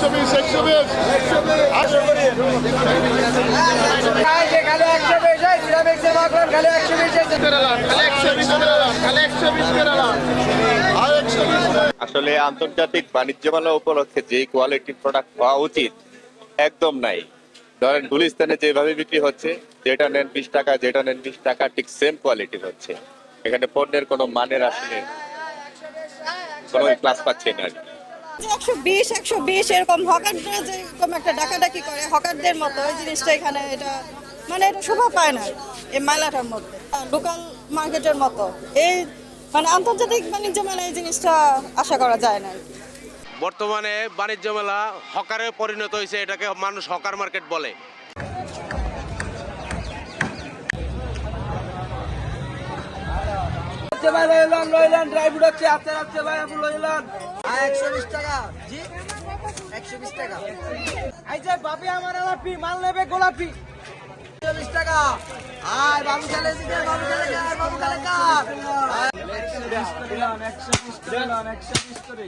120 120 আসলে আন্তর্জাতিক বাণিজ্য মেলা উপলক্ষে যে কোয়ালিটির প্রোডাক্ট হওয়া উচিত একদম নাই। ধরেন গুলিস্তানে যেভাবে বিক্রি হচ্ছে, যেটা নেন 20 টাকা, যেটা নেন 20 টাকা, ঠিক সেম কোয়ালিটির হচ্ছে। এখানে পণ্যের কোনো মানের আসলে কোনো ক্লাস পাচ্ছে না আর কি। 120 এরকম হকাররা যেরকম একটা ডাকাডাকি করে হকারদের মতো ওই জিনিসটা এখানে এটা মানে এটা শোভা পায় না এই মেলাটার মধ্যে। লোকাল মার্কেটের মতো এই মানে আন্তর্জাতিক বাণিজ্য মেলা এই জিনিসটা আশা করা যায় না। বর্তমানে বাণিজ্য মেলা হকারে পরিণত হয়েছে, এটাকে মানুষ হকার মার্কেট বলে। ড্রাই ফ্রুট হচ্ছে আছে ভাই, আপনি লইলেন 120 টাকা। জি 120 টাকা। এই যে বাপি আমার গোলাপি মাল নেবে, গোলাপি 120 টাকা। আর বাবু চলে এসেছে, বাবু চলে গেছে, বাবু চলে গেছে। 120 করে